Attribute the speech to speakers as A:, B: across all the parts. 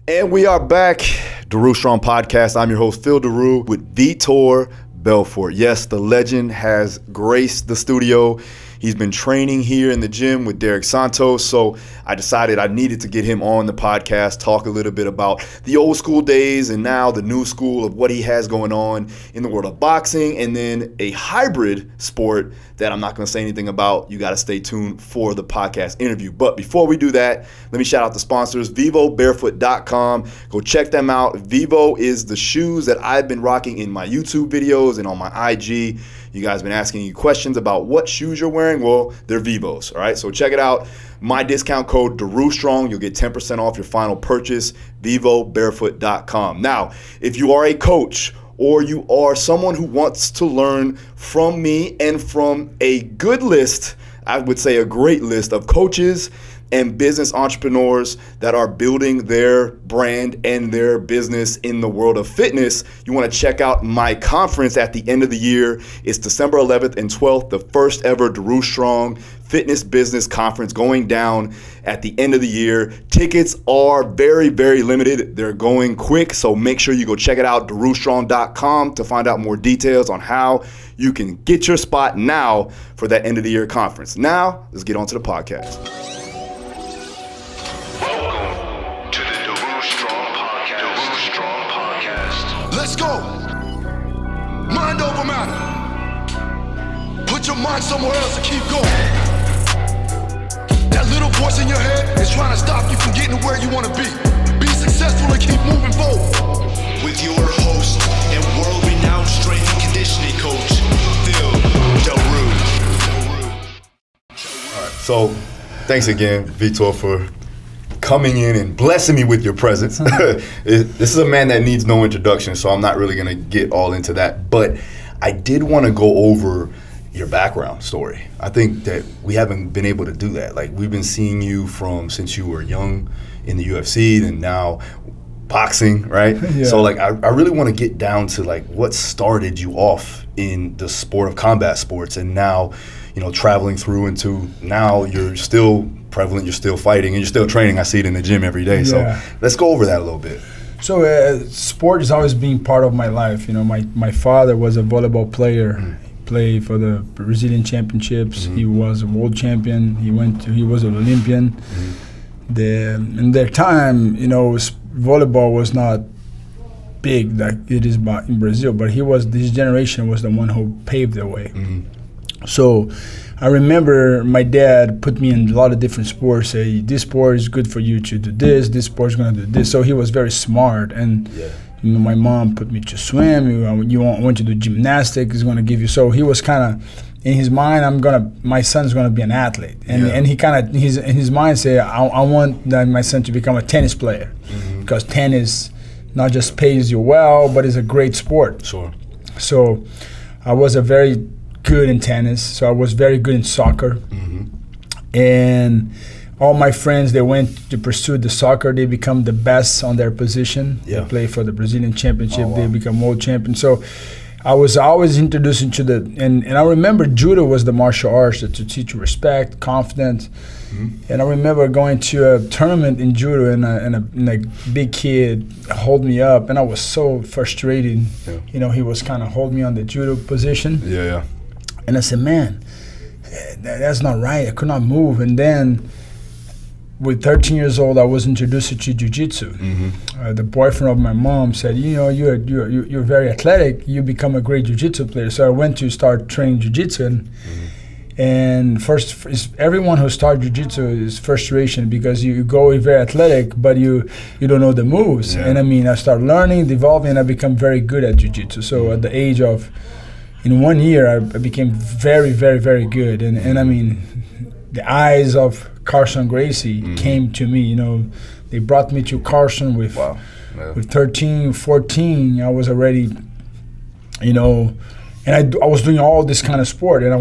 A: And we are back, Daru Strong Podcast. I'm your host, Phil Daru, with Vitor Belfort. Yes, the legend has graced the studio. He's been training here in the gym with Derek Santos, so I decided I needed to get him on the podcast, talk a little bit about the old school days and now the new school of what he has going on in the world of boxing, and then a hybrid sport that I'm not going to say anything about. You got to stay tuned for the podcast interview. But before we do that, let me shout out the sponsors, VivoBarefoot.com. Go check them out. Vivo is the shoes that I've been rocking in my YouTube videos and on my IG. You guys have been asking you questions about what shoes you're wearing. Well, they're Vivos, all right? So check it out. My discount code, DaruStrong. You'll get 10% off your final purchase, VivoBarefoot.com. Now, if you are a coach or you are someone who wants to learn from me and from a good list, I would say a great list of coaches and business entrepreneurs that are building their brand and their business in the world of fitness, you want to check out my conference at the end of the year. It's December 11th and 12th, the first ever Daru Strong Fitness Business Conference going down at the end of the year. Tickets are very, very limited. They're going quick, so make sure you go check it out, DaruStrong.com, to find out more details on how you can get your spot now for that end of the year conference. Now, let's get on to the podcast.
B: Let's go. Mind over matter. Put your mind somewhere else and keep going. That little voice in your head is trying to stop you from getting to where you want to be. Be successful and keep moving forward. With your host and world-renowned strength and conditioning coach, Phil Daru.
A: All right, so thanks again, Vitor, for coming in and blessing me with your presence. This is a man that needs no introduction, so I'm not really going to get all into that. But I did want to go over your background story. I think that we haven't been able to do that. Like, we've been seeing you from since you were young in the UFC and now boxing, right? Yeah. So, like, I really want to get down to, like, what started you off in the sport of combat sports, and now, you know, traveling through into now you're still prevalent, you're still fighting, and you're still training. I see it in the gym every day. Yeah. So let's go over that a little bit.
C: So sport has always been part of my life. You know, my father was a volleyball player. Mm-hmm. He played for the Brazilian championships. Mm-hmm. He was a world champion. He was an Olympian. Mm-hmm. In their time, you know, volleyball was not big like it is in Brazil, but this generation was the one who paved the way. Mm-hmm. So I remember my dad put me in a lot of different sports, say, this sport is good for you to do this sport is going to do this. So he was very smart. And you know, my mom put me to swim. You want to do gymnastics, he's going to give you. So he was kind of, in his mind, my son's going to be an athlete. And he kind of, in his mind said, I want my son to become a tennis player. Mm-hmm. Because tennis not just pays you well, but is a great sport.
A: Sure.
C: So I was very good in tennis, so I was very good in soccer. Mm-hmm. And all my friends, they went to pursue the soccer. They become the best on their position. Yeah. They play for the Brazilian championship. Oh, wow. They become world champion. So I was always introduced into and I remember judo was the martial arts to teach you respect, confidence. Mm-hmm. And I remember going to a tournament in judo, and a big kid hold me up, and I was so frustrated. Yeah. You know, he was kind of hold me on the judo position.
A: Yeah.
C: And I said, man, that's not right. I could not move. And then with 13 years old, I was introduced to jiu-jitsu. Mm-hmm. The boyfriend of my mom said, you know, you're very athletic. You become a great jiu-jitsu player. So I went to start training jiu-jitsu. And first, everyone who starts jiu-jitsu is frustration because you go very athletic, but you don't know the moves. Yeah. And I mean, I started learning, evolving, and I become very good at jiu-jitsu. So at the age of, in 1 year, I became very, very, very good. And I mean, the eyes of Carson Gracie came to me. You know, they brought me to Carson with 13, 14. I was already, you know, and I was doing all this kind of sport. And I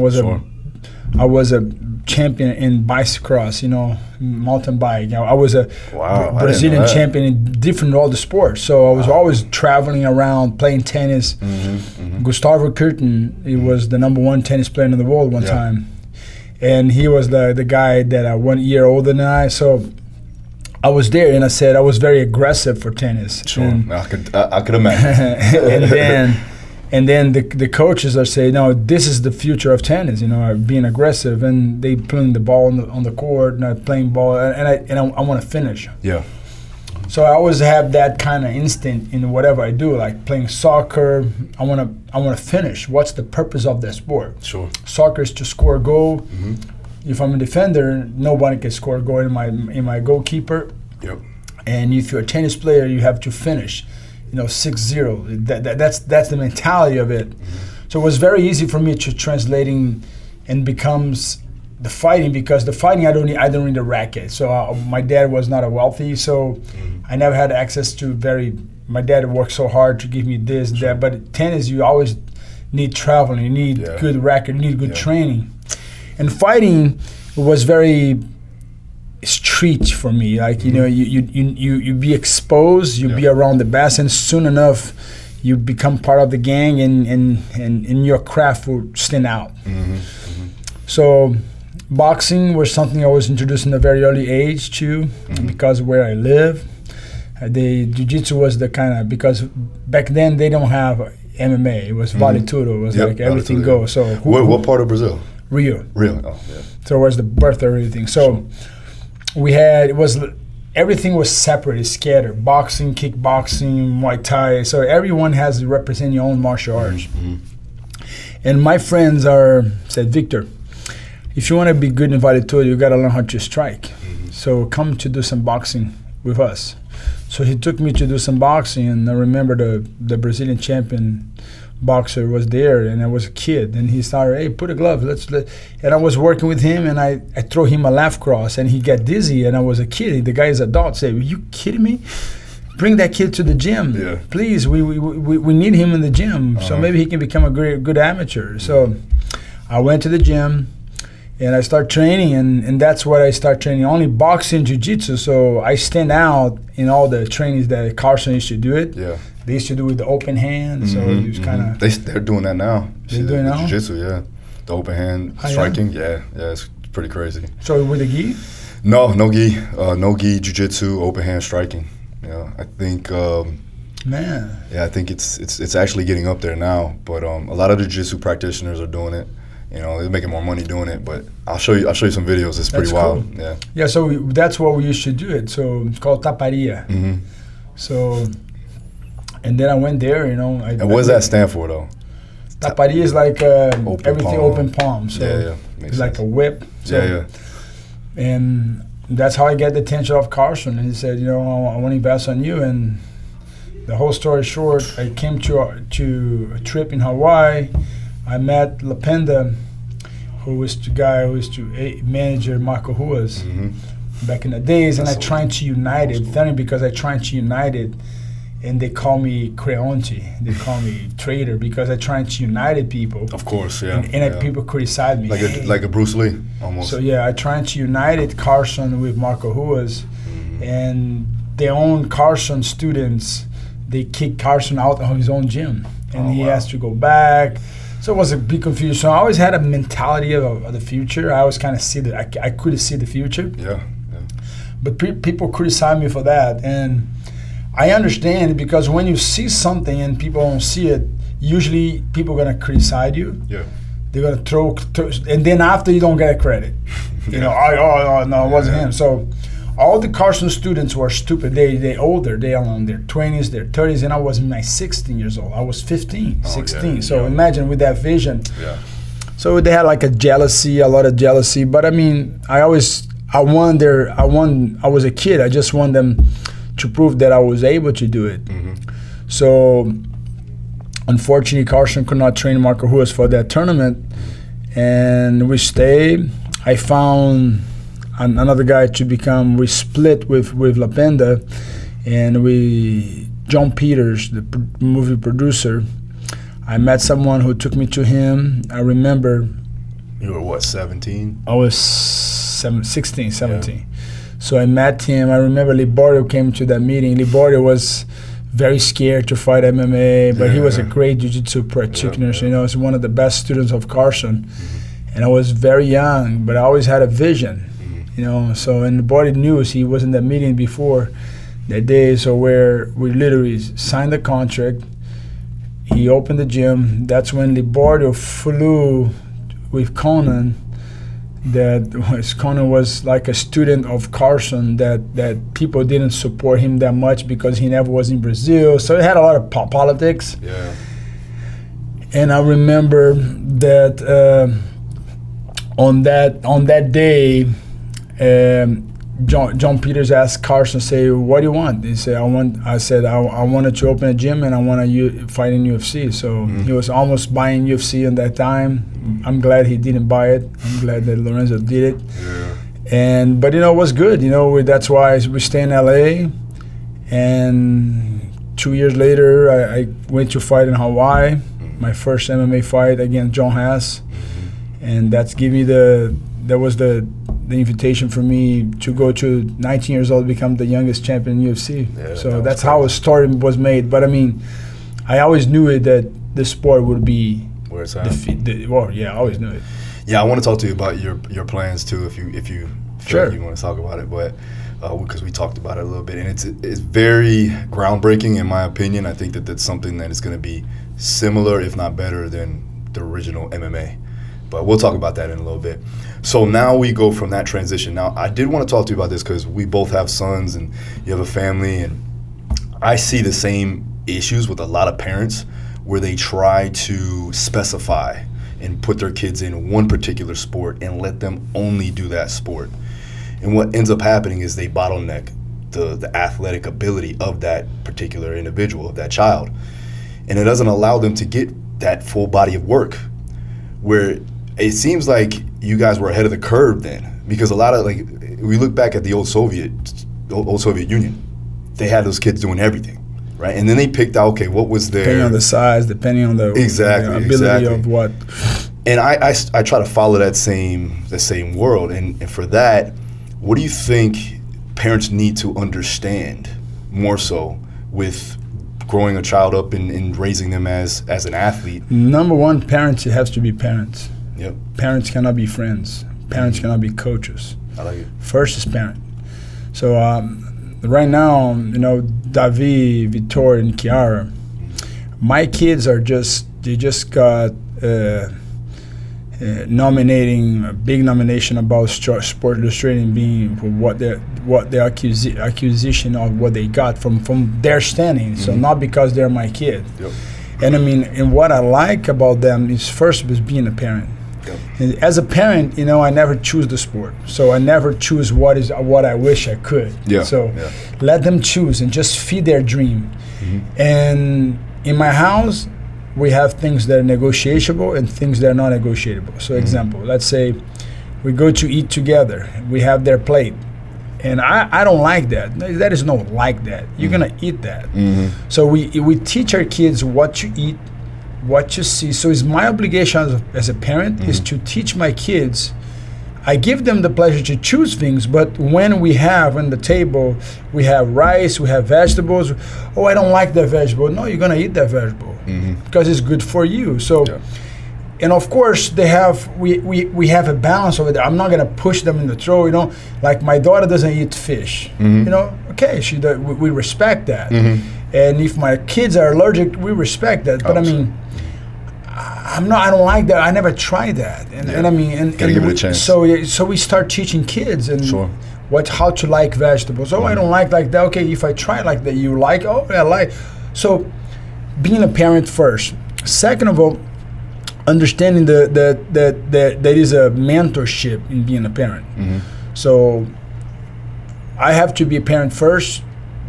C: was a champion in bicicross, you know, mountain bike. I was a Brazilian champion in different all the sports. So I was always traveling around playing tennis. Gustavo Kuerten, he was the #1 tennis player in the world one time. And he was the guy that 1 year older than I. So I was there, and I said I was very aggressive for tennis.
A: Sure,
C: And,
A: I could imagine.
C: and then the coaches are saying, no, this is the future of tennis, being aggressive, and they putting the ball on the court, and I playing ball, and I want to finish.
A: Yeah.
C: So I always have that kind of instinct in whatever I do, like playing soccer. I want to finish. What's the purpose of that sport?
A: Sure.
C: Soccer is to score a goal. If I'm a defender, nobody can score a goal in my goalkeeper.
A: Yep.
C: And if you're a tennis player, you have to finish, 6-0. That's the mentality of it. So it was very easy for me to translating and becomes the fighting, because the fighting I don't need a racket. So my dad was not a wealthy, so I never had access to my dad worked so hard to give me this and that. But tennis, you always need traveling, you need good racket, you need good training. And fighting was very street for me. Like, you be exposed, you be around the best, and soon enough you become part of the gang, and your craft will stand out. So boxing was something I was introduced in a very early age too, because of where I live. The jiu-jitsu was the kind of, because back then they don't have MMA. It was vale tudo. It was like everything goes. So
A: what part of Brazil?
C: Rio.
A: Rio. Oh, yeah.
C: So it was the birth of everything. So everything was separated, scattered. Boxing, kickboxing, Muay Thai. So everyone has to represent your own martial arts. And my friends said, Victor, if you want to be good in vale tudo, you got to learn how to strike. So come to do some boxing with us. So he took me to do some boxing, and I remember the Brazilian champion boxer was there, and I was a kid, and he started, hey, put a glove, and I was working with him, and I throw him a left cross, and he got dizzy, and I was a kid. The guy is adult. Say, are you kidding me? Bring that kid to the gym, please. We need him in the gym, so maybe he can become a good amateur. So I went to the gym, and I start training, and that's what I start training, only boxing, jiu-jitsu. So I stand out in all the trainings that Carson used to do it. Yeah. They used to do it with the open hand, so it was kind of...
A: They're doing that now.
C: They're doing now?
A: Jiu-jitsu, yeah. The open hand striking, yeah, it's pretty crazy.
C: So with the gi?
A: No gi. No gi, jiu-jitsu, open hand striking. Yeah, I think...
C: Man.
A: Yeah, I think it's actually getting up there now, but a lot of the jiu-jitsu practitioners are doing it. They're making more money doing it, but I'll show you some videos. It's pretty wild. Cool. Yeah.
C: Yeah. So that's what we used to do it. So it's called taparia. So, and then I went there.
A: And what does that stand for, though?
C: Taparia is like everything
A: palm.
C: Open palm. So it's like a whip. So,
A: yeah.
C: And that's how I get the attention of Carson. And he said, I want to invest on you. And the whole story short, I came to a trip in Hawaii. I met Lapenda, who was the guy who used to manage Marco Ruas back in the days, and I tried to unite it. Funny, because I tried to unite it, and they call me Creonte. They call me traitor, because I tried to unite people.
A: Of course, yeah.
C: And people criticize me.
A: Like a Bruce Lee, almost.
C: So yeah, I tried to unite Carson with Marco Ruas, and their own Carson students, they kicked Carson out of his own gym, and he has to go back. So it was a big confusion. So I always had a mentality of the future. I always kind of see that I could see the future.
A: Yeah.
C: But people criticize me for that, and I understand it, because when you see something and people don't see it, usually people are gonna criticize you.
A: Yeah.
C: They're gonna throw, and then after you don't get credit. Oh no, it wasn't him. So all the Carson students were stupid. They older. They are in their 20s, their 30s, and I was in my 16 years old. I was 15, 16. So imagine with that vision.
A: Yeah.
C: So they had like a lot of jealousy. But I mean, I was a kid. I just want them to prove that I was able to do it. So unfortunately, Carson could not train Marco Ruas for that tournament, and we stayed. I found another guy to become. We split with Lapenda, and John Peters, the movie producer. I met someone who took me to him. I remember.
A: You were what, 17?
C: I was 16, 17. Yeah. So I met him. I remember Liborio came to that meeting. Liborio was very scared to fight MMA, but he was a great jiu-jitsu practitioner. So, he's one of the best students of Carson. And I was very young, but I always had a vision. So, and the body news, he was in that meeting before that day, so where we literally signed the contract. He opened the gym. That's when Libordo flew with Conan. Conan was like a student of Carson that people didn't support him that much because he never was in Brazil. So it had a lot of politics.
A: Yeah.
C: And I remember that on that day, John Peters asked Carson, say, what do you want? He said, I said, I wanted to open a gym and I want to fight in UFC. So he was almost buying UFC in that time. I'm glad he didn't buy it. I'm glad that Lorenzo did it. Yeah. But it was good. That's why we stay in LA. And 2 years later, I went to fight in Hawaii. My first MMA fight against John Haas. And that was the invitation for me to go to 19 years old, become the youngest champion in UFC. Yeah, so that's how a story was made. But I mean, I always knew it that the sport would be
A: where it's at.
C: I always knew it.
A: Yeah, I want to talk to you about your plans too, if you feel
C: sure.
A: like you want to talk about it. But because we talked about it a little bit, and it's very groundbreaking in my opinion. I think that's something that is going to be similar, if not better, than the original MMA. But we'll talk about that in a little bit. So now we go from that transition. Now, I did want to talk to you about this because we both have sons and you have a family, and I see the same issues with a lot of parents where they try to specify and put their kids in one particular sport and let them only do that sport. And what ends up happening is they bottleneck the athletic ability of that particular individual, of that child. And it doesn't allow them to get that full body of work, where it seems like you guys were ahead of the curve then, because a lot of, like, we look back at the old Soviet Union, they had those kids doing everything, right? And then they picked out, okay, what was their...
C: Depending on the size, depending on the ability of what...
A: And I try to follow the same world, and for that, what do you think parents need to understand more so with growing a child up and raising them as an athlete?
C: Number one, parents have to be parents.
A: Yep.
C: Parents cannot be friends. Parents cannot be coaches.
A: I like it.
C: First is parent. So right now, Davi, Vitor, and Chiara, my kids they just got nominating a big nomination about Sport Illustrated being what their acquisition of what they got from their standing. So not because they're my kid.
A: Yep.
C: And I mean, and what I like about them is first was being a parent.
A: Yep.
C: And as a parent, I never choose the sport. So I never choose what I wish I could.
A: Yeah.
C: So let them choose and just feed their dream. Mm-hmm. And in my house, we have things that are negotiable and things that are not negotiable. So example, let's say we go to eat together. We have their plate. And I don't like that. That is not like that. You're going to eat that. Mm-hmm. So we teach our kids what to eat, what to see. So it's my obligation as a parent is to teach my kids. I give them the pleasure to choose things, but when we have on the table, we have rice, we have vegetables. Oh, I don't like that vegetable. No, you're going to eat that vegetable because it's good for you. So. Yeah. And of course, we have a balance over there. I'm not gonna push them in the throat, Like my daughter doesn't eat fish, Okay, we respect that. And if my kids are allergic, we respect that. But I mean, I don't like that. I never tried that. And I mean,
A: gotta give it a chance.
C: So we start teaching kids and how to like vegetables. Oh, I don't like that. Okay, if I try like that, you like? Oh, I like. So being a parent first. Second of all, understanding that there is a mentorship in being a parent. So I have to be a parent first,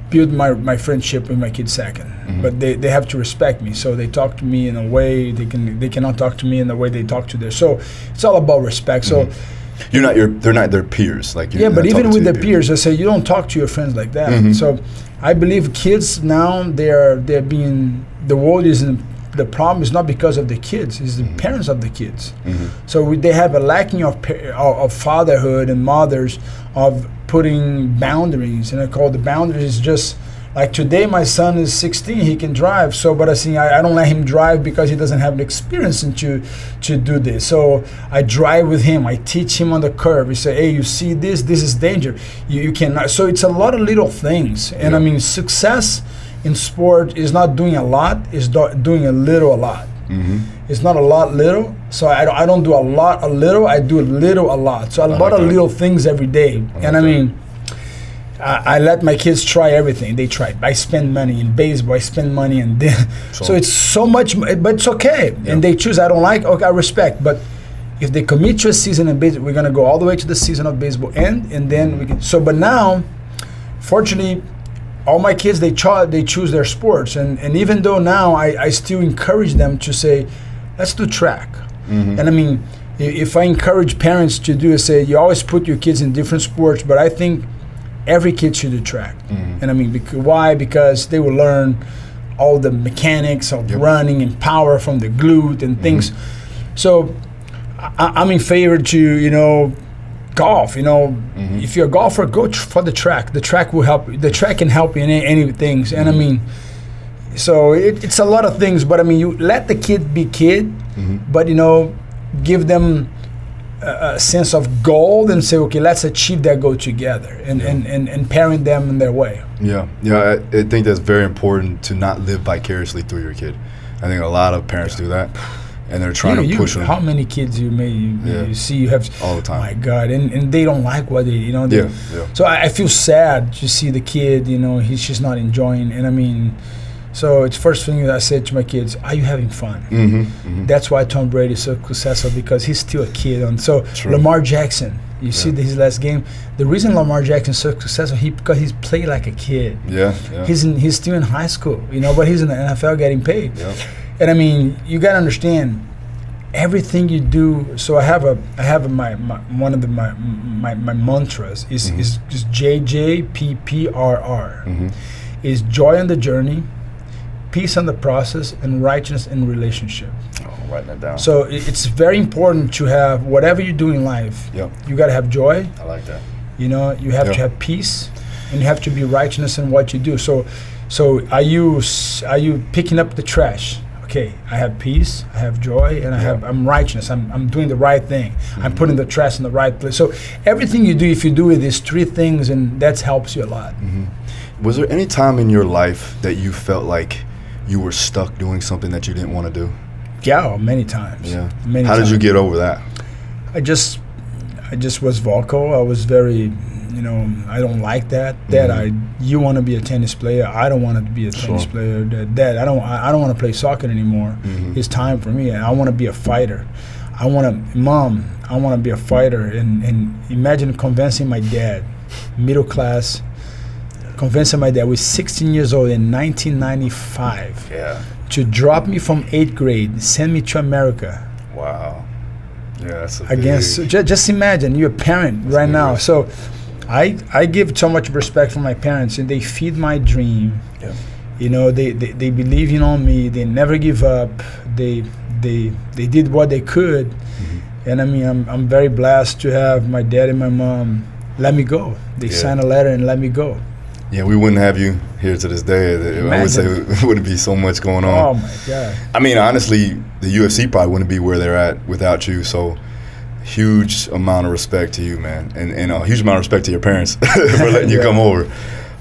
C: build my friendship with my kids second. But they have to respect me. So they talk to me in a way they cannot talk to me in the way they talk to theirs. So it's all about respect. So
A: they're not their peers. Like
C: but even with their peers, I say you don't talk to your friends like that. So I believe kids now they're being, the world isn't. The problem is not because of the kids; it's the parents of the kids. So they have a lacking of fatherhood and mothers of putting boundaries. And I call the boundaries just Like today, my son is 16. He can drive. So, but I don't let him drive because he doesn't have the experience to do this. So I drive with him. I teach him on the curb. We say, hey, you see this? This is danger. You cannot. So it's a lot of little things. And I mean, success in sport is not doing a lot. It's doing a lot. Mm-hmm. It's not a lot little. So I don't do a lot a little. I do a little a lot. So a lot of little things every day. And I mean, I let my kids try everything. They try. I spend money in baseball. I spend money in this. So it's so much, but it's okay. Yeah. And they choose. I don't like. Okay, I respect. But if they commit to a season in baseball, we're gonna go all the way to the season of baseball end, and then we can. So, but now, fortunately, all my kids they choose their sports, and even though now I still encourage them to say, let's do track. Mm-hmm. And I mean, if I encourage parents to do it, say you always put your kids in different sports, but I think every kid should do track. Mm-hmm. And I mean, why? Because they will learn all the mechanics of running and power from the glute and things. So I'm in favor to, golf. If you're a golfer, go for the track. The track will help. The track can help you in any things. And I mean, so it's a lot of things. But I mean, you let the kid be kid, but give them a sense of goal and say, okay, let's achieve that goal together, and parent them in their way. Yeah,
A: I think that's very important to not live vicariously through your kid. I think a lot of parents do that, and they're trying to push them.
C: How many kids you see you have
A: all the time?
C: My God, and they don't like what they So I feel sad to see the kid. He's just not enjoying, and I mean. So it's first thing that I said to my kids, are you having fun? Mm-hmm, mm-hmm. That's why Tom Brady is so successful, because he's still a kid. And so Lamar Jackson, you see his last game. The reason Lamar Jackson is so successful, because he's played like a kid. Yeah. He's still in high school, but he's in the NFL getting paid. Yeah. And I mean, you got to understand, everything you do. So I have my one of my mantras is JJPPRR. Mm-hmm. Is joy on the journey, peace on the process, and righteousness in relationship.
A: Oh, writing that down.
C: So it's very important to have whatever you do in life. Yep. You got to have joy.
A: I like that.
C: You have to have peace, and you have to be righteousness in what you do. So are you picking up the trash? Okay, I have peace, I have joy, and I'm righteous. I'm doing the right thing. Mm-hmm. I'm putting the trash in the right place. So everything you do, if you do these three things, and that helps you a lot.
A: Mm-hmm. Was there any time in your life that you felt like you were stuck doing something that you didn't want to do?
C: Yeah, many times.
A: Yeah. How did you get over that? I just
C: was vocal. I was very, I don't like that. You want to be a tennis player. I don't want to be a tennis player. Dad, I don't want to play soccer anymore. Mm-hmm. It's time for me. I want to be a fighter. Mom, I want to be a fighter. And imagine convincing my dad, middle class, convincing my dad was 16 years old in 1995 to drop me from 8th grade, send me to America.
A: Wow. Yeah, that's
C: just imagine, you're a parent right now. So I give so much respect for my parents, and they feed my dream. Yeah. They believe on me. They never give up. They did what they could. Mm-hmm. And I mean, I'm very blessed to have my dad and my mom let me go. They signed a letter and let me go.
A: Yeah, we wouldn't have you here to this day. I would say it wouldn't be so much going on.
C: Oh, my God.
A: I mean, honestly, the UFC probably wouldn't be where they're at without you. So, huge amount of respect to you, man. And a huge amount of respect to your parents for letting you come over.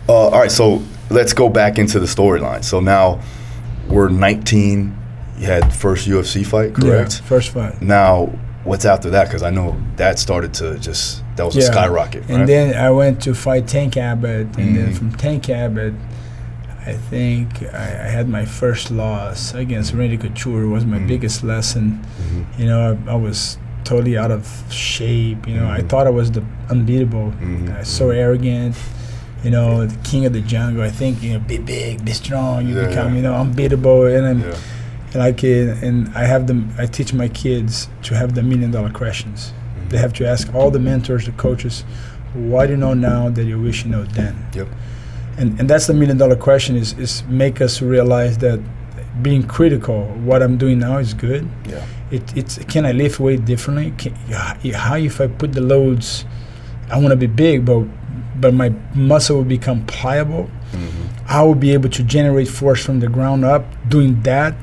A: All right, so let's go back into the storyline. So now we're 19. You had first UFC fight, correct?
C: Yeah, first fight.
A: Now, what's after that? Because I know that started to that was a skyrocket, right?
C: And then I went to fight Tank Abbott, and then from Tank Abbott, I think I had my first loss against Randy Couture. It was my biggest lesson. Mm-hmm. I was totally out of shape. I thought I was the unbeatable. So arrogant. The king of the jungle. I think be big, be strong. You become unbeatable, and I teach my kids to have the $1 million questions. They have to ask all the mentors, the coaches, what do you know now that you wish you know then? Yep. And that's the $1 million question, is make us realize that being critical, what I'm doing now is good. Yeah. It's can I lift weight differently? How if I put the loads, I want to be big, but my muscle will become pliable. I will be able to generate force from the ground up doing that.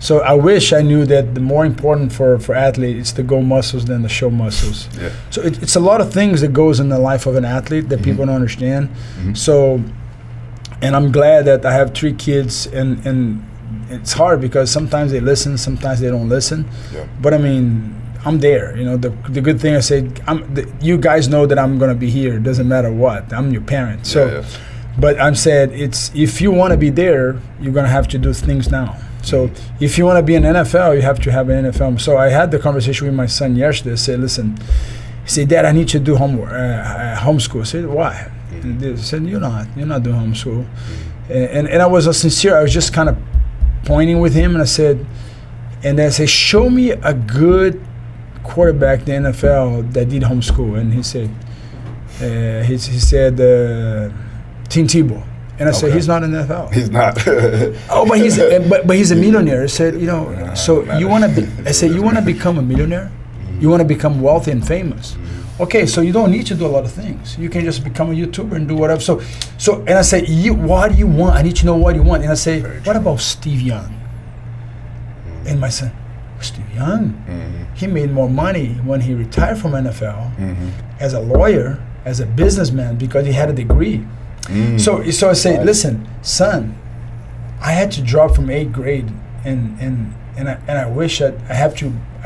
C: So I wish I knew that the more important for athletes is to go muscles than the show muscles.
A: Yeah.
C: So it's a lot of things that goes in the life of an athlete that people don't understand. So, and I'm glad that I have 3 kids, and it's hard because sometimes they listen, sometimes they don't listen.
A: Yeah.
C: But I mean, I'm there. You know, the good thing I say, you guys know that I'm gonna be here. It doesn't matter what. I'm your parent. So, but I'm saying it's if you want to be there, you're gonna have to do things now. So if you want to be in NFL, you have to have an NFL. So I had the conversation with my son yesterday. I said, listen, he said, Dad, I need to do homework, homeschool. I said, why? He said, you're not doing homeschool. And I was sincere. I was just kind of pointing with him, and I said, show me a good quarterback in the NFL that did homeschool. And he said, Tim Tebow. And I said, he's not in the NFL.
A: He's not.
C: but he's a millionaire. I said, so you want to be, I said, you want to become a millionaire? You want to become wealthy and famous? Okay, so you don't need to do a lot of things. You can just become a YouTuber and do whatever. So and I say, what do you want? I need to know what you want. And I say, what about Steve Young? And my son, Steve Young? He made more money when he retired from NFL as a lawyer, as a businessman, because he had a degree. So I say, listen, son, I had to drop from 8th grade, and I wish I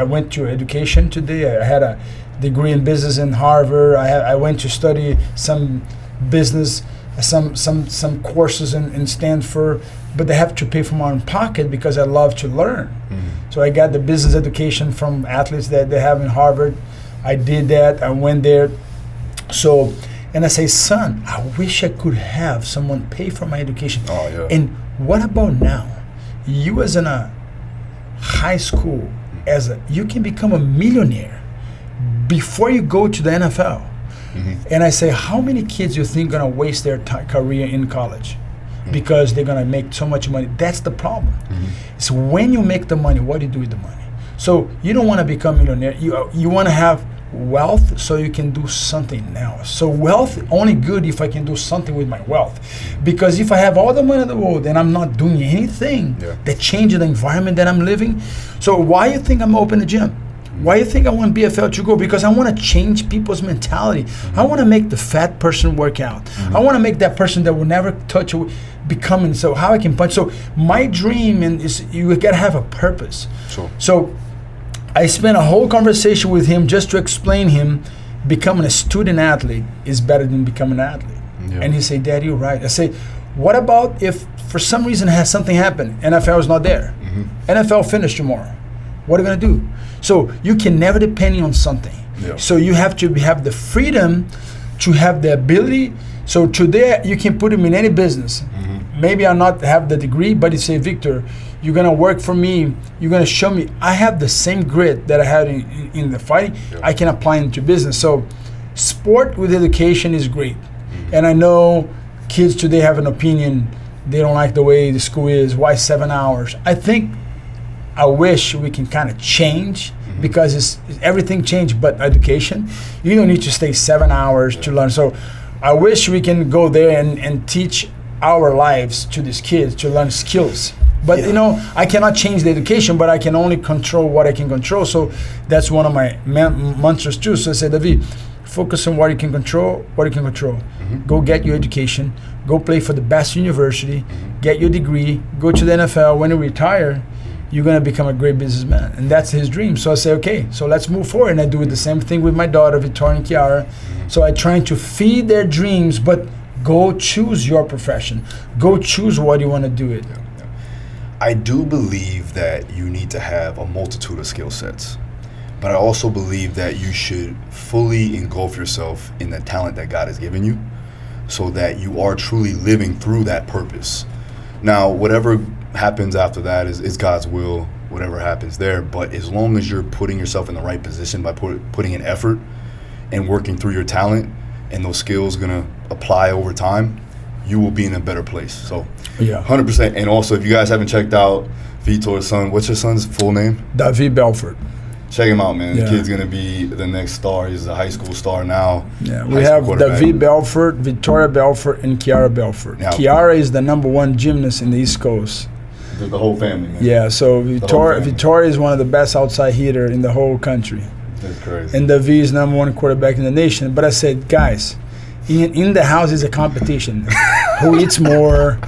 C: went to education today. I had a degree in business in Harvard. I went to study some business, some courses in Stanford, but they have to pay from my own pocket because I love to learn. So I got the business education from athletes that they have in Harvard. I did that. I went there. So. And I say, son, I wish I could have someone pay for my education. And what about now? You as in a high school, you can become a millionaire before you go to the NFL. And I say, how many kids you think gonna waste their career in college because they're gonna make so much money? That's the problem. So when you make the money, what do you do with the money? So you don't want to become a millionaire. You want to have wealth so you can do something now. So wealth only good if I can do something with my wealth. Because if I have all the money in the world and I'm not doing anything that changes the environment that I'm living, so why you think I'm open the gym? Why you think I want BFL to go? Because I want to change people's mentality. I want to make the fat person work out. I want to make that person that will never touch becoming, so how I can punch. So my dream is you got to have a purpose. So I spent a whole conversation with him just to explain him becoming a student athlete is better than becoming an athlete. And he said, Dad, you're right. I say, what about if for some reason has something happened, NFL is not there, NFL finished tomorrow, what are you going to do? So you can never depend on something. So you have to have the freedom to have the ability. So today you can put him in any business. Maybe I not have the degree, but you say, Victor, you're gonna work for me. You're gonna show me. I have the same grit that I had in the fighting. I can apply into business. So sport with education is great. And I know kids today have an opinion. They don't like the way the school is. Why 7 hours? I wish we can kind of change because it's everything changed, but education, you don't need to stay 7 hours to learn. So I wish we can go there and teach our lives to these kids to learn skills. But I cannot change the education, but I can only control what I can control. So that's one of my mantras too. So I said, David, focus on what you can control, Go get your education, go play for the best university, get your degree, go to the NFL. When you retire, you're gonna become a great businessman. And that's his dream. So I say, okay, so let's move forward. And I do the same thing with my daughter, Victoria and Kiara. So I try to feed their dreams, but go choose your profession. Go choose what you want to do it.
A: I do believe that you need to have a multitude of skill sets, but I also believe that you should fully engulf yourself in the talent that God has given you so that you are truly living through that purpose. Now, whatever happens after that is God's will, whatever happens there, but as long as you're putting yourself in the right position by putting in effort and working through your talent and those skills going to apply over time, you will be in a better place. So 100%. And also, if you guys haven't checked out Vitor's son, what's your son's full name?
C: David Belfort.
A: Check him out, man.
C: Yeah.
A: The kid's gonna be the next star. He's a high school star now.
C: Yeah, we have David Belfort, Vitor Belfort, and Chiara Belfort.
A: Yeah.
C: Chiara is the #1 gymnast in the East Coast.
A: The whole family, man.
C: Yeah, so Vitor is one of the best outside hitter in the whole country.
A: That's crazy.
C: And David is #1 quarterback in the nation. But I said, guys, in the house is a competition. Who eats more?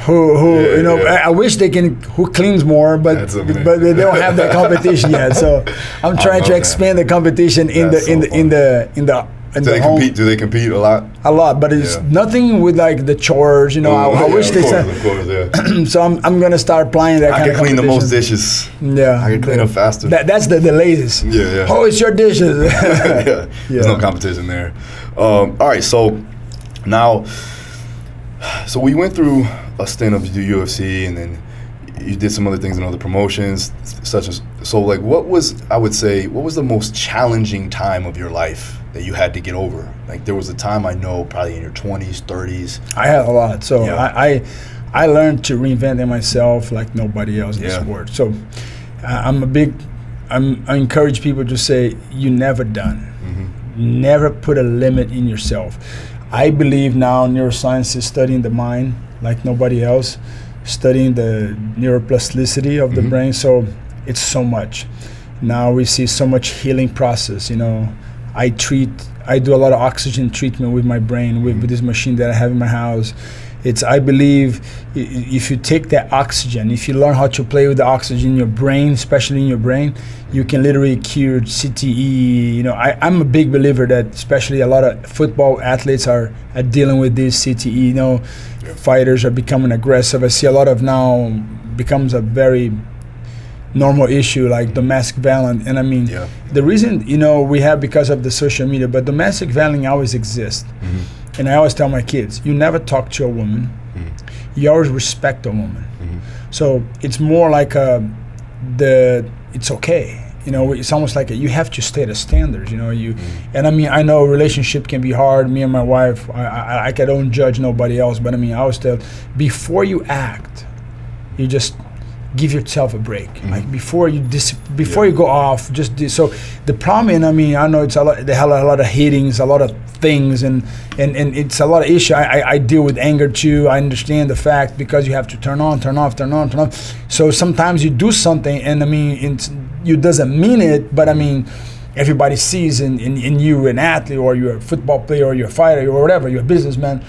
C: I wish they can. Who cleans more? But they don't have that competition yet. So I'm trying to expand the competition in the home.
A: Do they compete a lot?
C: A lot, but it's nothing with like the chores. I wish they said.
A: Of course, yeah.
C: So I'm gonna start applying that.
A: I can clean the most dishes.
C: Yeah,
A: I can clean them faster.
C: That's the laziest.
A: Yeah.
C: Oh, it's your dishes.
A: Yeah. There's no competition there. All right, so now. So we went through a stint of the UFC, and then you did some other things in other promotions, such as what was the most challenging time of your life that you had to get over? Like there was a time I know probably in your 20s, 30s.
C: I had a lot. So I learned to reinvent myself like nobody else in this world. So I encourage people to say you're never done. Mm-hmm. Never put a limit in yourself. I believe now neuroscience is studying the mind like nobody else, studying the neuroplasticity of the brain. So it's so much. Now we see so much healing process. I do a lot of oxygen treatment with my brain with this machine that I have in my house. I believe if you take that oxygen, if you learn how to play with the oxygen in your brain, especially in your brain, you can literally cure CTE. I'm a big believer that especially a lot of football athletes are dealing with this CTE. Fighters are becoming aggressive. I see a lot of now becomes a very normal issue like domestic violence. And the reason, we have because of the social media, but domestic violence always exists. Mm-hmm. And I always tell my kids, you never talk to a woman. Mm-hmm. You always respect a woman. Mm-hmm. So it's more like it's okay. It's almost like you have to stay the standards. And I know relationship can be hard. Me and my wife, I don't judge nobody else, but I always tell, before you act, you just give yourself a break. Mm-hmm. Like before you go off, just so the problem. I know it's a lot. They have a lot of hitings, a lot of things, and it's a lot of issue. I deal with anger too. I understand the fact because you have to turn on, turn off. So sometimes you do something, and you doesn't mean it, but everybody sees in you an athlete, or you're a football player, or you're a fighter, or whatever, you're a businessman,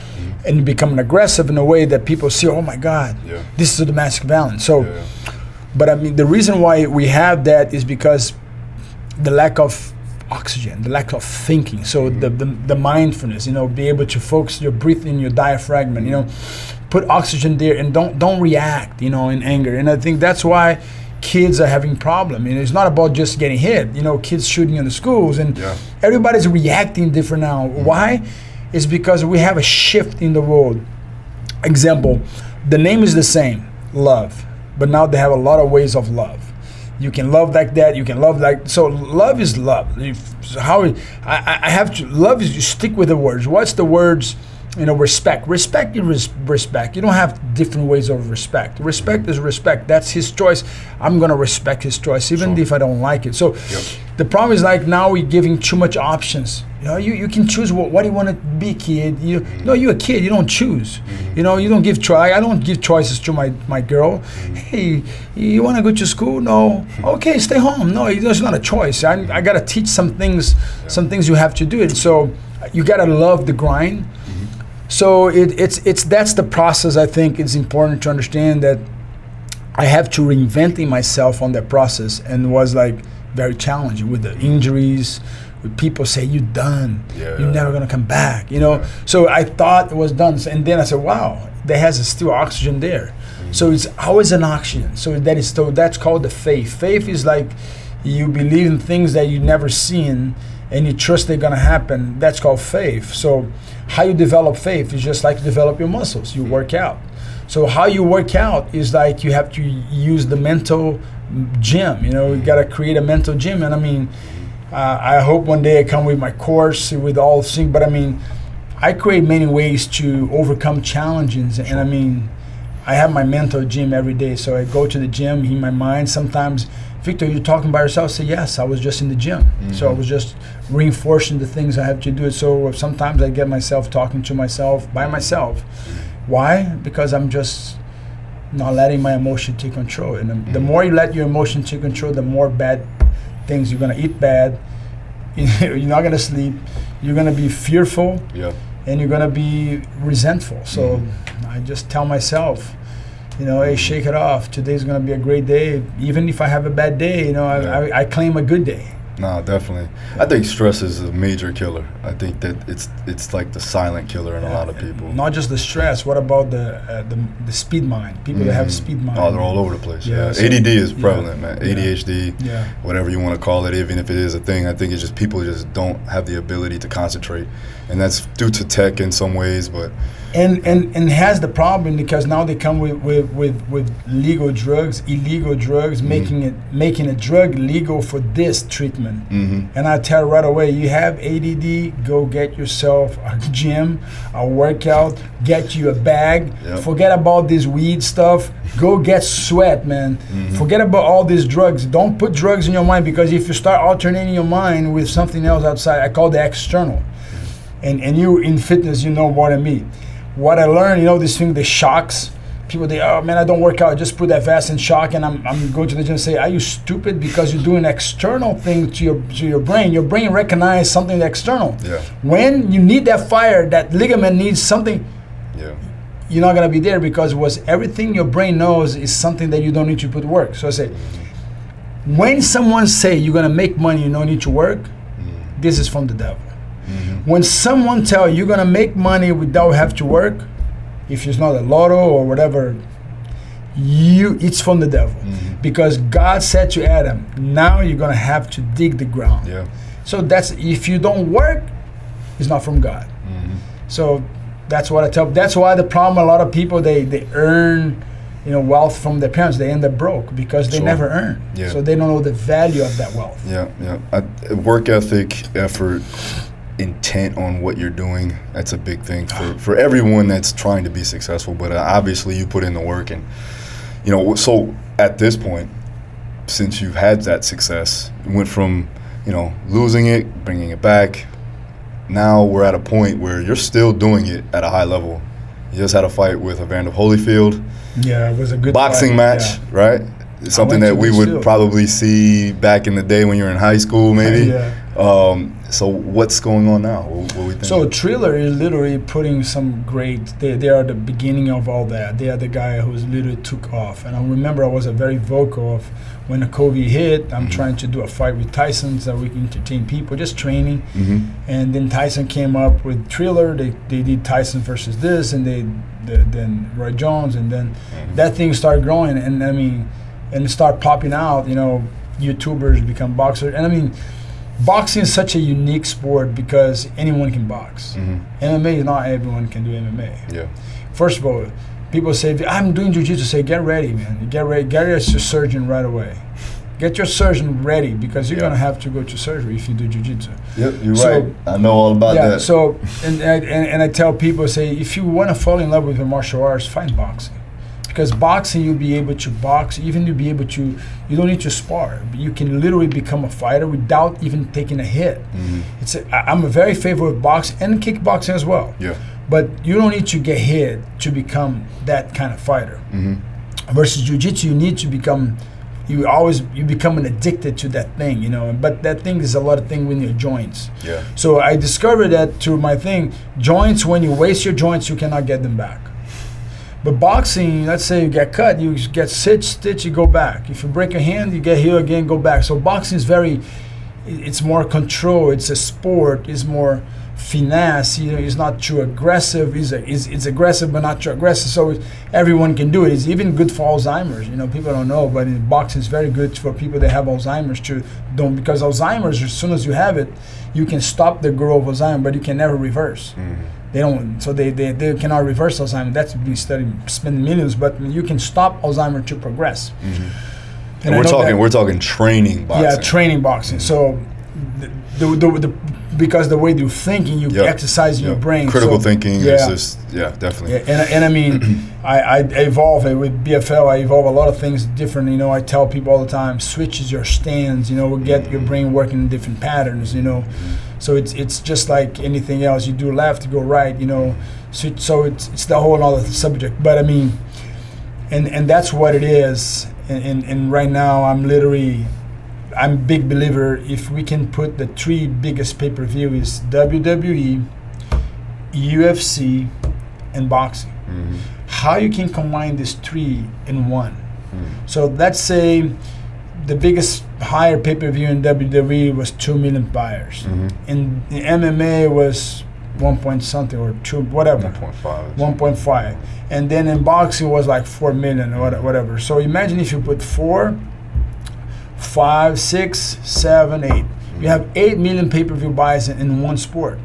C: and you become aggressive in a way that people see, oh my God, this is a domestic violence. So, but the reason why we have that is because the lack of oxygen, the lack of thinking. So the mindfulness, be able to focus your breathing, your diaphragm, put oxygen there, and don't react, in anger. And I think that's why kids are having problem. It's not about just getting hit. Kids shooting in the schools, and everybody's reacting different now. Why? It's because we have a shift in the world. Example, the name is the same, love, but now they have a lot of ways of love. You can love like that. You can love like so. Love is love. I have to love is you stick with the words. What's the words? Respect. Respect is respect. You don't have different ways of respect. Respect is respect. That's his choice. I'm gonna respect his choice, even if I don't like it. So, the problem is like now we're giving too much options. You can choose what you want to be, kid. You're a kid. You don't choose. You don't give choice. I don't give choices to my girl. Hey, you want to go to school? No. Okay, stay home. No, it's not a choice. I gotta teach some things. Some things you have to do it. So you gotta love the grind. So that's the process. I think it's important to understand that I have to reinventing myself on that process, and was like very challenging with the injuries. With people say you're done, you're never gonna come back. So I thought it was done, and then I said, wow, there has still oxygen there. So it's always an oxygen. So that's called the faith. Faith is like you believe in things that you never seen, and you trust they're gonna happen. That's called faith. So how you develop faith is just like you develop your muscles. You work out. So how you work out is like you have to use the mental gym. You gotta create a mental gym. And I hope one day I come with my course with all things. But I create many ways to overcome challenges. And I have my mental gym every day. So I go to the gym in my mind. Sometimes, Victor, you're talking by yourself? I say, yes, I was just in the gym. So I was just reinforcing the things I have to do. So sometimes I get myself talking to myself by myself. Why? Because I'm just not letting my emotion take control. And the more you let your emotion take control, the more bad things. You're going to eat bad. You're not going to sleep. You're going to be fearful. Yeah. And you're going to be resentful. So I just tell myself, you know, hey, shake it off. Today's going to be a great day. Even if I have a bad day, you know, I claim a good day.
A: No, definitely. I think stress is a major killer. I think that it's like the silent killer in a lot of people.
C: Not just the stress. What about the speed mind? People that have speed mind.
A: Oh, they're all over the place. Yeah. So ADD is prevalent, man. ADHD, whatever you want to call it, even if it is a thing. I think it's just people just don't have the ability to concentrate, and that's due to tech in some ways, but.
C: And has the problem because now they come with legal drugs, illegal drugs, making a drug legal for this treatment. And I tell right away, you have ADD, go get yourself a gym, a workout, get you a bag. Forget about this weed stuff. Go get sweat, man. Forget about all these drugs. Don't put drugs in your mind, because if you start alternating your mind with something else outside, I call the external. And you in fitness, you know more than me. What I learned, you know, this thing, the shocks. People, oh man, I don't work out. Just put that vest and shock, and I'm going to the gym and say, are you stupid? Because you're doing external thing to your brain. Your brain recognizes something external. When you need that fire, that ligament needs something. You're not gonna be there, because everything your brain knows is something that you don't need to put work. So I say, when someone say you're gonna make money, you don't need to work, this is from the devil. When someone tell you you're gonna make money without have to work, if it's not a lotto or whatever, it's from the devil. Because God said to Adam, now you're gonna have to dig the ground. So that's, if you don't work, it's not from God. So that's what I tell. That's why the problem, a lot of people, they earn, you know, wealth from their parents, they end up broke because they never earn. So they don't know the value of that wealth.
A: Work ethic, effort, intent on what you're doing, that's a big thing for everyone that's trying to be successful. But obviously you put in the work, and you know, so at this point, since you've had that success, you went from, you know, losing it, bringing it back, now we're at a point where you're still doing it at a high level. You just had a fight with Evander Holyfield.
C: It was a good
A: boxing
C: fight.
A: right? It's something that we would probably see back in the day when you were in high school, maybe. So what's going on now? What we think?
C: So Triller is literally putting some great. They are the beginning of all that. They are the guy who's literally took off. And I remember I was a very vocal of when the COVID hit. I'm trying to do a fight with Tyson so we can entertain people, just training. And then Tyson came up with Triller. They did Tyson versus this, and then Roy Jones, and then that thing started growing. And I mean, and start popping out. You know, YouTubers become boxers, and I mean. Boxing is such a unique sport because anyone can box. MMA, not everyone can do MMA. First of all, people say, I'm doing jiu-jitsu. Say, get ready, man. Get ready. Get your surgeon right away. Get your surgeon ready, because you're going to have to go to surgery if you do jiu-jitsu.
A: You're right. I know all about that.
C: So, and I tell people, say, if you want to fall in love with your martial arts, find boxing. Because boxing, you'll be able to box, even you'll be able to, you don't need to spar. You can literally become a fighter without even taking a hit. I'm a very favor of boxing and kickboxing as well. But you don't need to get hit to become that kind of fighter. Versus jiu-jitsu, you need to become, you become addicted to that thing, you know. But that thing is a lot of thing with your joints. So I discovered that through my thing, joints, when you waste your joints, you cannot get them back. But boxing, let's say you get cut, you get stitch, you go back. If you break your hand, you get healed again, go back. So boxing is it's more control. It's a sport. It's more finesse. You know, it's not too aggressive. It's aggressive, but not too aggressive. So everyone can do it. It's even good for Alzheimer's. You know, people don't know, but boxing is very good for people that have Alzheimer's too. Because Alzheimer's, as soon as you have it, you can stop the growth of Alzheimer's, but you can never reverse. They don't, so they cannot reverse Alzheimer's. That's been studied, spending millions, but you can stop Alzheimer's to progress.
A: And we're talking training boxing.
C: Yeah, training boxing. So because the way you're thinking, you exercise your brain.
A: Critical thinking is just, definitely.
C: And I mean, I evolve with BFL. I evolve a lot of things different. You know, I tell people all the time, switches your stance. You know, get your brain working in different patterns. You know, so it's just like anything else. You do left, you go right. You know, so it's the whole other subject. But I mean, and that's what it is. And right now, I'm a big believer. If we can put the 3 biggest pay-per-view is WWE, UFC, and boxing. How you can combine these 3 in one. So let's say the biggest higher pay-per-view in WWE was 2 million buyers. And the MMA was 1 point something or 2, whatever.
A: 1.5.
C: 1.5. And then in boxing was like 4 million or whatever. So imagine if you put 4, 5, 6, 7, 8. You have 8 million pay-per-view buys in one sport.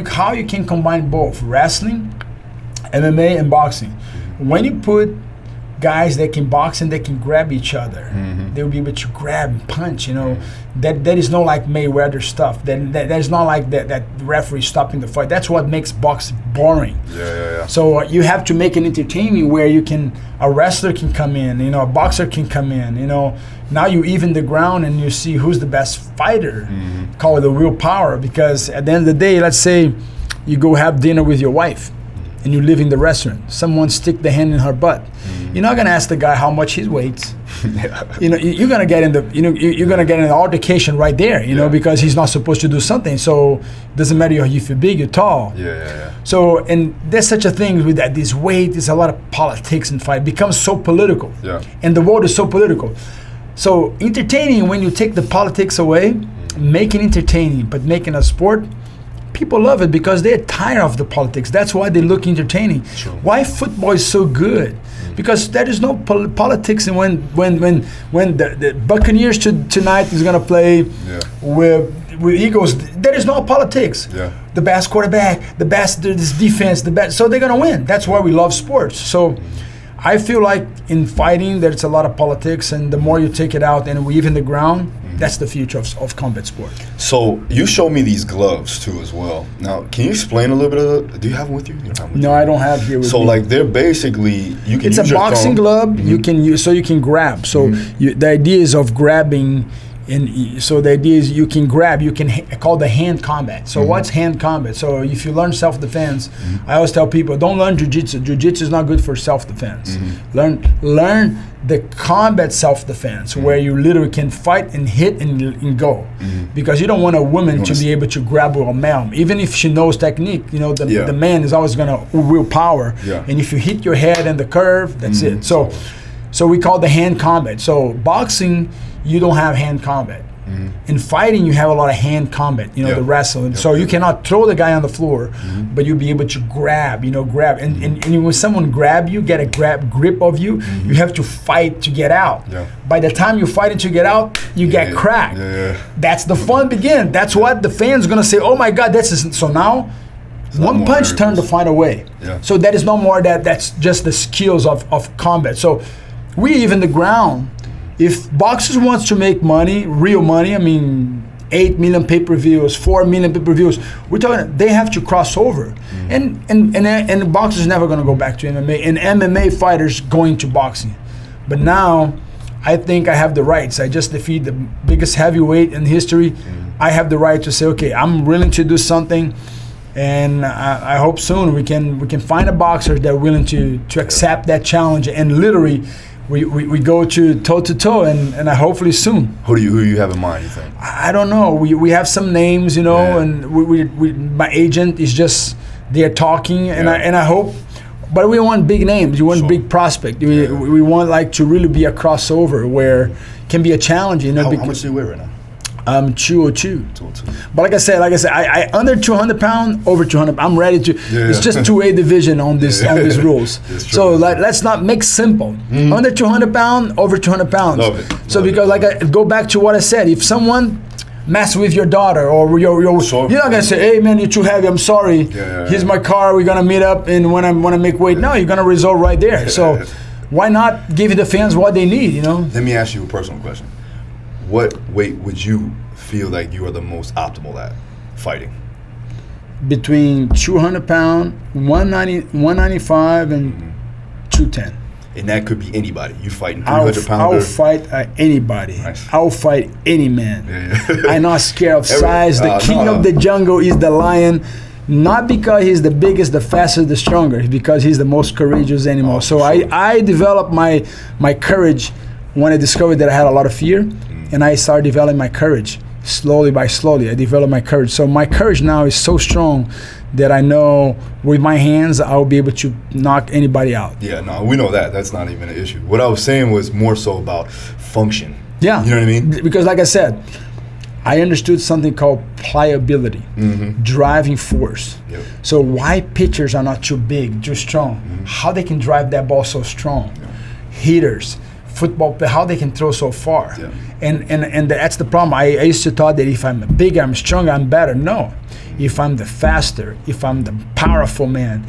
C: How you can combine both wrestling, MMA, and boxing. When you put guys that can box and they can grab each other, they'll be able to grab and punch. You know, that is not like Mayweather stuff. That is not like that referee stopping the fight. That's what makes boxing boring. So you have to make it entertaining where a wrestler can come in, you know, a boxer can come in, you know. Now you even the ground and you see who's the best fighter. Call it the willpower, because at the end of the day, let's say you go have dinner with your wife and you live in the restaurant. Someone stick the hand in her butt. You're not gonna ask the guy how much he weighs. You know, you're gonna get you're gonna get an altercation right there. You know, because he's not supposed to do something. So it doesn't matter if you're big, you're tall. So and there's such a thing with that. This weight, there's a lot of politics in fight. It becomes so political. And the world is so political. So entertaining, when you take the politics away, make it entertaining, but making a sport, people love it because they're tired of the politics. That's why they look entertaining. Why football is so good? Because there is no politics. And when the Buccaneers tonight is gonna play with Eagles, there is no politics. The best quarterback, the best defense, the best. So they're gonna win. That's why we love sports. So I feel like in fighting, there's a lot of politics, and the more you take it out and we even the ground, that's the future of combat sport.
A: So you showed me these gloves too as well. Now, can you explain a little bit of the, do you have them with you? You don't have them with
C: No,
A: you?
C: I don't have here with
A: So
C: me.
A: like they're basically, you can
C: It's
A: use
C: a
A: your
C: boxing
A: thumb.
C: glove you can use, so you can grab. So the idea is of grabbing. So the idea is you can grab, you can call the hand combat. So what's hand combat? So if you learn self-defense, I always tell people, don't learn jiu-jitsu. Jiu-jitsu is not good for self-defense. Learn the combat self-defense where you literally can fight and hit and go. Because you don't want a woman to be able to grab with a man. Even if she knows technique, you know, the man is always going to willpower. And if you hit your head in the curve, that's it. So we call the hand combat. So boxing, you don't have hand combat. In fighting, you have a lot of hand combat, you know, the wrestling. So you cannot throw the guy on the floor, but you'll be able to grab, grab. And when someone grab you, get a grip of you, you have to fight to get out. By the time you're fighting to get out, you get cracked. That's the fun begin. That's what the fans going to say, oh my God, so now, one punch turned the fight away. So that is no more that's just the skills of combat. So we even the ground, if boxers wants to make money, real money, I mean, 8 million pay-per-views, 4 million pay-per-views, we're talking, they have to cross over. And boxers never going to go back to MMA, and MMA fighters going to boxing. But now, I think I have the rights. I just defeat the biggest heavyweight in history. I have the right to say, okay, I'm willing to do something, and I hope soon we can find a boxer that's willing to accept that challenge, and literally, we go to toe-to-toe, and hopefully soon.
A: Who do you have in mind, you think?
C: I don't know. We have some names, you know, and we my agent is just, they're talking, and I hope, but we want big names. You want big prospect. We want like to really be a crossover where it can be a challenge, you know.
A: How much do you weigh right now?
C: 202. But like I said, I under 200 pound, over 200. I'm ready to. It's just 2A division on this on these rules. So let's not make simple. Under 200 pound, over 200 pounds.
A: Love it.
C: So because I go back to what I said. If someone mess with your daughter or you're not gonna say, hey man, you're too heavy. I'm sorry. Here's my car. We're gonna meet up, and when I want to make weight, no, you're gonna resolve right there. So why not give the fans what they need? You know.
A: Let me ask you a personal question. What weight would you feel like you are the most optimal at fighting?
C: Between 200 pound, 195, and 210.
A: And that could be anybody. You fighting 300-pounder.
C: I'll fight anybody.
A: Nice.
C: I'll fight any man.
A: Yeah.
C: I'm not scared of size. The king of the jungle is the lion. Not because he's the biggest, the fastest, the stronger. It's because he's the most courageous animal. So sure. I developed my courage when I discovered that I had a lot of fear. And I started developing my courage. Slowly by slowly, I developed my courage. So my courage now is so strong that I know with my hands, I'll be able to knock anybody out.
A: Yeah, no, we know that. That's not even an issue. What I was saying was more so about function.
C: Yeah.
A: You know what I mean?
C: Because like I said, I understood something called pliability, driving force.
A: Yep.
C: So why pitchers are not too big, too strong, how they can drive that ball so strong.
A: Yeah.
C: Hitters, football, how they can throw so far.
A: Yeah.
C: And that's the problem. I used to thought that if I'm bigger, I'm stronger, I'm better. No. If I'm the faster, if I'm the powerful man,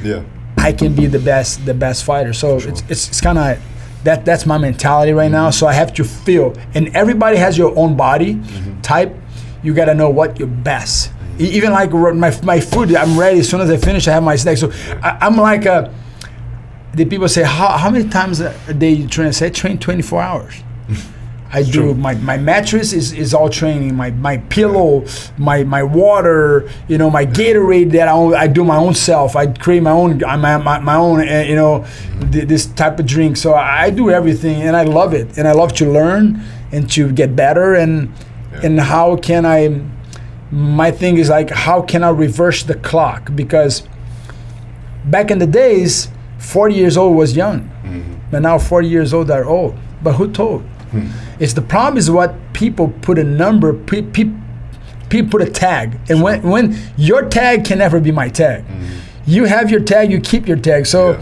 C: I can be the best fighter. So sure. it's kind of that's my mentality right now. So I have to feel, and everybody has your own body type. You got to know what your best. Even like my food, I'm ready as soon as I finish. I have my snack. So I'm like the people say, how many times a day you train? I say I train 24 hours. I do.
A: True.
C: My mattress is all training. My pillow, my water, my Gatorade that I do my own self. I create my own this type of drink. So I do everything, and I love it, and I love to learn and to get better. And how can I? My thing is like, how can I reverse the clock? Because back in the days, 40 years old was young, but now 40 years old are old. But who told? It's the problem is what people put a number, people put a tag, and when your tag can never be my tag. You have your tag, you keep your tag. So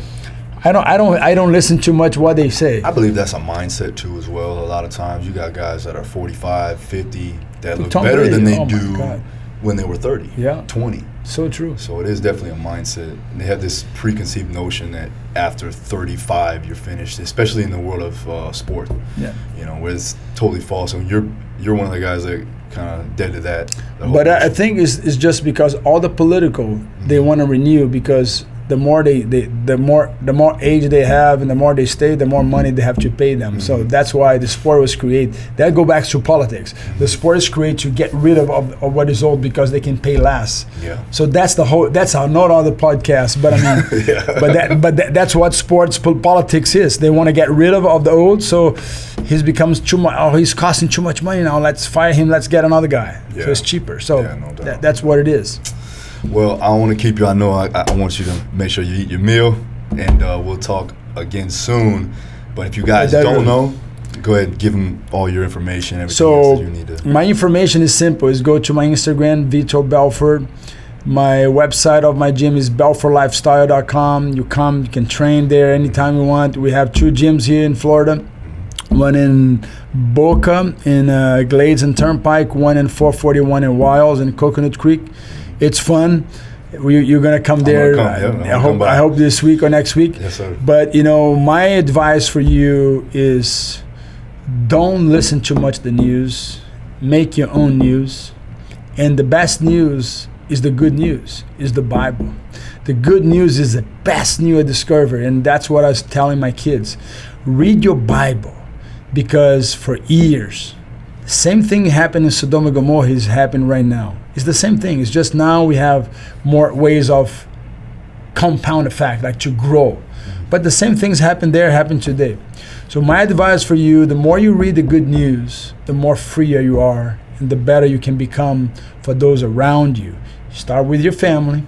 C: I don't listen too much what they say.
A: I believe that's a mindset too as well. A lot of times you got guys that are 45, 50 that look better than they do when they were 30, 20.
C: So true.
A: So it is definitely a mindset. And they have this preconceived notion that after 35 you're finished, especially in the world of sport. Yeah. Where it's totally false. And you're one of the guys that kind of dead to that.
C: But I think it's just because all the political they want to renew, because the more the more age they have and the more they stay, the more money they have to pay them. So that's why the sport was created. That go back to politics. The sport is created to get rid of what is old because they can pay less. Yeah. So that's how not all the podcasts, but I mean, that's what sports politics is. They want to get rid of the old. So he becomes too much. Oh, he's costing too much money now. Let's fire him. Let's get another guy. Yeah. So it's cheaper. So
A: no doubt.
C: That's what it is.
A: Well, I don't want to keep you. I know I want you to make sure you eat your meal, and we'll talk again soon. But if you guys don't know, go ahead and give them all your information, everything else that you need to.
C: My information is simple. Is go to my Instagram, Vitor Belfort. My website of my gym is belfortlifestyle.com. You can train there anytime you want. We have 2 gyms here in Florida. One in Boca, in Glades and Turnpike. One in 441 in Wiles and Coconut Creek. It's fun. You're gonna come there. I hope this week or next week.
A: Yes, sir.
C: But my advice for you is, don't listen too much to the news. Make your own news, and the best news is the good news. Is the Bible. The good news is the best news I discovered, and that's what I was telling my kids. Read your Bible, because for years, the same thing happened in Sodom and Gomorrah is happening right now. It's the same thing. It's just now we have more ways of compound effect, like to grow. But the same things happen there, happen today. So my advice for you, the more you read the good news, the more freer you are, and the better you can become for those around you. Start with your family,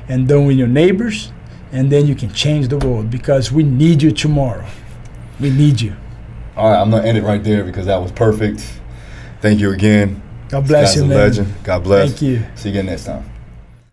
C: and then with your neighbors, and then you can change the world, because we need you tomorrow. We need you.
A: All right, I'm going to end it right there because that was perfect. Thank you again.
C: God bless you, man.
A: Legend. God bless.
C: Thank you.
A: See you again next time.